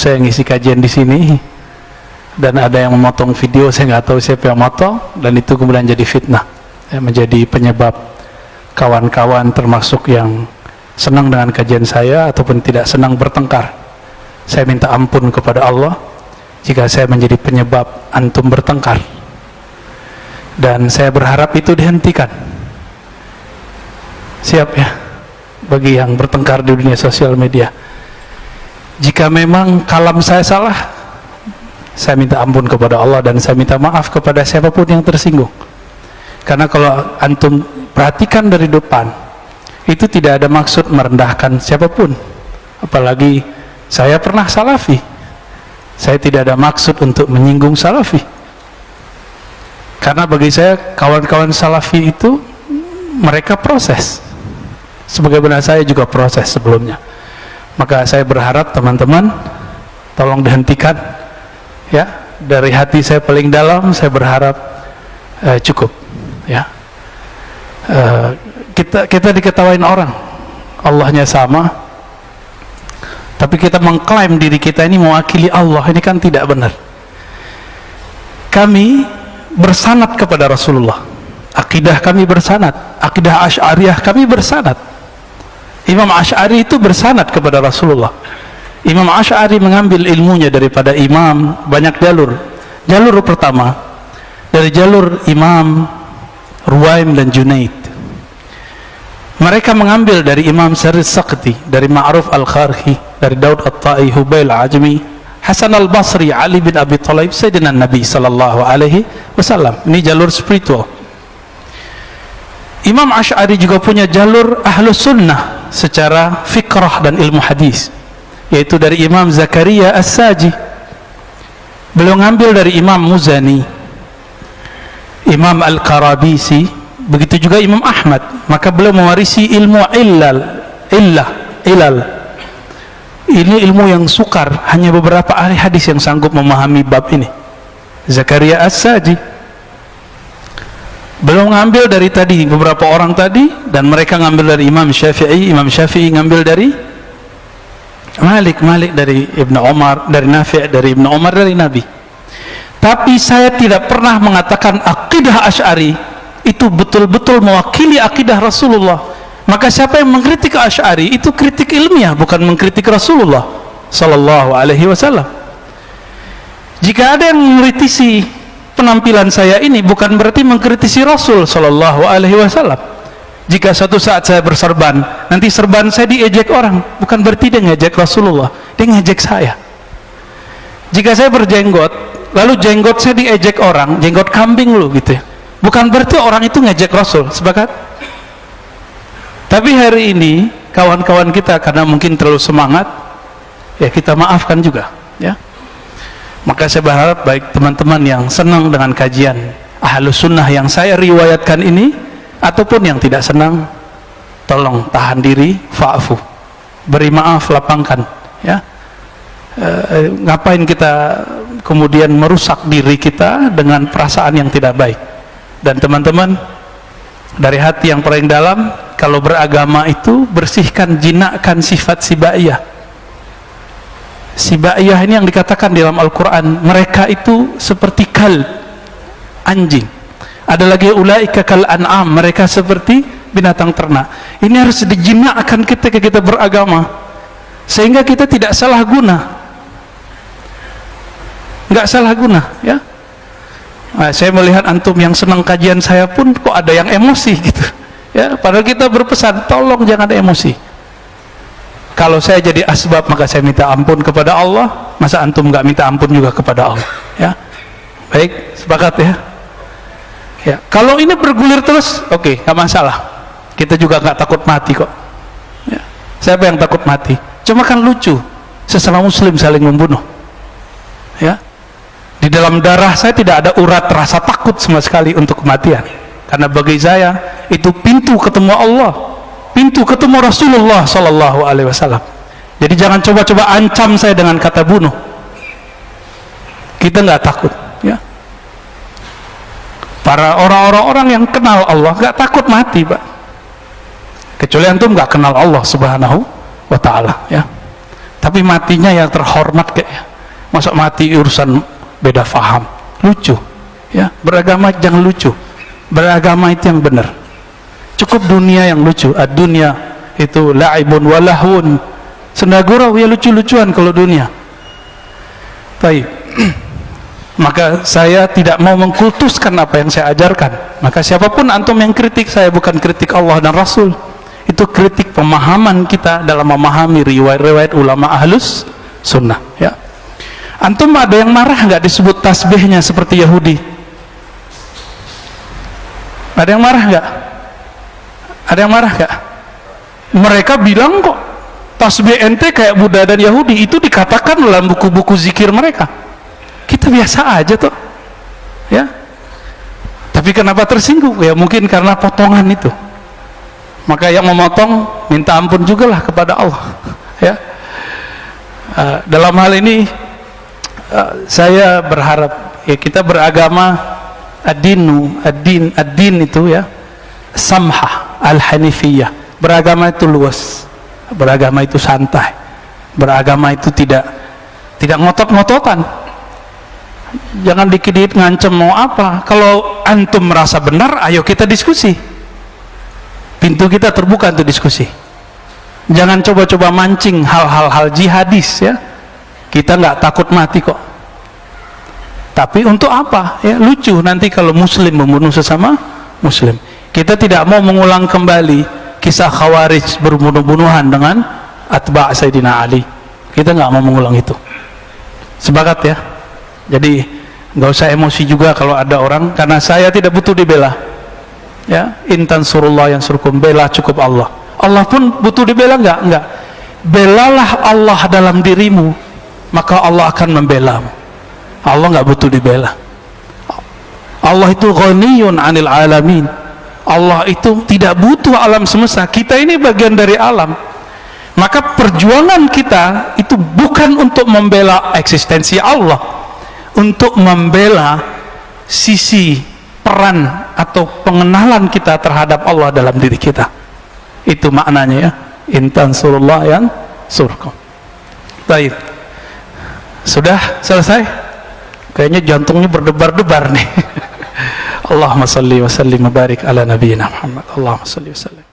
saya ngisi kajian di sini dan ada yang memotong video, saya nggak tahu siapa yang motong, dan itu kemudian jadi fitnah, ya, menjadi penyebab kawan-kawan termasuk yang senang dengan kajian saya ataupun tidak senang bertengkar. Saya minta ampun kepada Allah jika saya menjadi penyebab antum bertengkar, dan saya berharap itu dihentikan. Siap ya bagi yang bertengkar di dunia sosial media. Jika memang kalam saya salah, saya minta ampun kepada Allah dan saya minta maaf kepada siapapun yang tersinggung. Karena kalau antum perhatikan dari depan, itu tidak ada maksud merendahkan siapapun. Apalagi saya pernah salafi, saya tidak ada maksud untuk menyinggung salafi. Karena bagi saya kawan-kawan salafi itu mereka proses, sebagaimana saya juga proses sebelumnya. Maka saya berharap teman-teman tolong dihentikan, ya, dari hati saya paling dalam saya berharap cukup, ya. Kita diketawain orang Allahnya sama, tapi kita mengklaim diri kita ini mewakili Allah, ini kan tidak benar. Kami bersanad kepada Rasulullah, akidah kami bersanad, akidah Asy'ariyah kami bersanad. Imam Asy'ari itu bersanad kepada Rasulullah. Imam Asy'ari mengambil ilmunya daripada imam, banyak jalur. Jalur pertama dari jalur Imam Ruwaim dan Junaid. Mereka mengambil dari Imam Syarif Saqti, dari Ma'ruf Al-Kharhi, dari Daud At-Tai, Hubail Ajmi, Hasan Al-Basri, Ali bin Abi Thalib, Sayyidina Nabi sallallahu alaihi wasallam. Ini jalur spiritual. Imam Asy'ari juga punya jalur Ahlus Sunnah secara fikrah dan ilmu hadis, yaitu dari Imam Zakaria As-Saji. Beliau ngambil dari Imam Muzani, Imam Al-Karabisi, begitu juga Imam Ahmad. Maka beliau mewarisi ilmu ilal. Ini ilmu yang sukar, hanya beberapa ahli hadis yang sanggup memahami bab ini. Zakaria As-Saji belum ngambil dari tadi beberapa orang tadi, dan mereka ngambil dari Imam Syafi'i. Imam Syafi'i ngambil dari Malik dari Ibnu Umar, dari Nafi', dari Ibnu Umar, dari Nabi. Tapi saya tidak pernah mengatakan akidah Asy'ari itu betul-betul mewakili akidah Rasulullah. Maka siapa yang mengkritik Asy'ari itu kritik ilmiah, bukan mengkritik Rasulullah sallallahu alaihi wasallam. Jika ada yang mengkritisi penampilan saya ini, bukan berarti mengkritisi Rasul sallallahu alaihi wasallam. Jika suatu saat saya berserban, nanti serban saya diejek orang, bukan berarti dia ngejek Rasulullah, dia ngejek saya. Jika saya berjenggot, lalu jenggot saya diejek orang, jenggot kambing lu gitu ya, bukan berarti orang itu ngejek Rasul. Sepakat? Tapi hari ini kawan-kawan kita karena mungkin terlalu semangat, ya kita maafkan juga, ya. Maka saya berharap baik teman-teman yang senang dengan kajian Ahlus Sunnah yang saya riwayatkan ini, ataupun yang tidak senang, tolong tahan diri, fa'fu, beri maaf, lapangkan, ya. Ngapain kita kemudian merusak diri kita dengan perasaan yang tidak baik. Dan teman-teman, dari hati yang paling dalam, kalau beragama itu bersihkan, jinakkan sifat sibaiyah. Sibaiyah ini yang dikatakan di dalam Al-Quran, mereka itu seperti kal, anjing. Ada lagi ulaika kal an'am, mereka seperti binatang ternak. Ini harus dijinakkan ketika kita beragama, sehingga kita tidak salah guna, nggak salah guna, ya. Nah, saya melihat antum yang senang kajian saya pun kok ada yang emosi gitu, ya. Padahal kita berpesan tolong jangan emosi. Kalau saya jadi asbab, maka saya minta ampun kepada Allah. Masa antum nggak minta ampun juga kepada Allah, ya? Baik, sepakat ya? Ya, kalau ini bergulir terus, oke, nggak masalah. Kita juga nggak takut mati kok. Ya. Siapa yang takut mati? Cuma kan lucu, sesama Muslim saling membunuh. Ya, di dalam darah saya tidak ada urat rasa takut sama sekali untuk kematian. Karena bagi saya itu pintu ketemu Allah, pintu ketemu Rasulullah sallallahu alaihi wasallam. Jadi jangan coba-coba ancam saya dengan kata bunuh. Kita nggak takut, ya. Para orang-orang yang kenal Allah nggak takut mati, Pak. Kecuali antum nggak kenal Allah Subhanahu wa taala, ya. tapi matinya yang terhormat kayaknya. Masa mati urusan beda faham, lucu ya. Beragama jangan lucu, beragama itu yang benar. Cukup dunia yang lucu. Ad-dunya itu la'ibun walahun, senda gurau ya, lucu-lucuan kalau dunia. Baik. Maka saya tidak mau mengkultuskan apa yang saya ajarkan. Maka siapapun antum yang kritik saya, bukan kritik Allah dan Rasul, itu kritik pemahaman kita dalam memahami riwayat-riwayat ulama ahlus sunnah ya. Antum ada yang marah nggak disebut tasbihnya seperti Yahudi? Ada yang marah nggak? Ada yang marah nggak? Mereka bilang kok tasbih ente kayak Buddha dan Yahudi, itu dikatakan dalam buku-buku zikir mereka. Kita biasa aja tuh ya, tapi kenapa tersinggung? Ya mungkin karena potongan itu. Maka yang memotong minta ampun juga lah kepada Allah ya. Dalam hal ini saya berharap ya, kita beragama ad-din itu ya samhah al-hanifiyah. Beragama itu luas, beragama itu santai, beragama itu tidak ngotot-ngototan. Jangan dikit-dikit ngancem mau apa. Kalau antum merasa benar, ayo kita diskusi. Pintu kita terbuka untuk diskusi. Jangan coba-coba mancing hal-hal jihadis ya. Kita nggak takut mati kok. Tapi untuk apa? Ya lucu nanti kalau muslim membunuh sesama muslim. Kita tidak mau mengulang kembali kisah Khawarij berbunuh-bunuhan dengan atba' Sayyidina Ali. Kita nggak mau mengulang itu. Sepakat ya. Jadi nggak usah emosi juga kalau ada orang, karena saya tidak butuh dibela ya. Intan surullah yang surkum, bela cukup Allah. Allah pun butuh dibela enggak. Belalah Allah dalam dirimu, maka Allah akan membelamu. Allah nggak butuh dibela. Allah itu ghaniyun 'anil alamin. Allah itu tidak butuh alam semesta. Kita ini bagian dari alam. Maka perjuangan kita itu bukan untuk membela eksistensi Allah, untuk membela sisi peran atau pengenalan kita terhadap Allah dalam diri kita. Itu maknanya ya, intan surullah yang surkum. Baik, sudah selesai. Kayaknya jantungnya berdebar-debar nih. Allahumma salli wa sallim wa barik ala nabiyyina Muhammad. Allahumma salli wa sallim.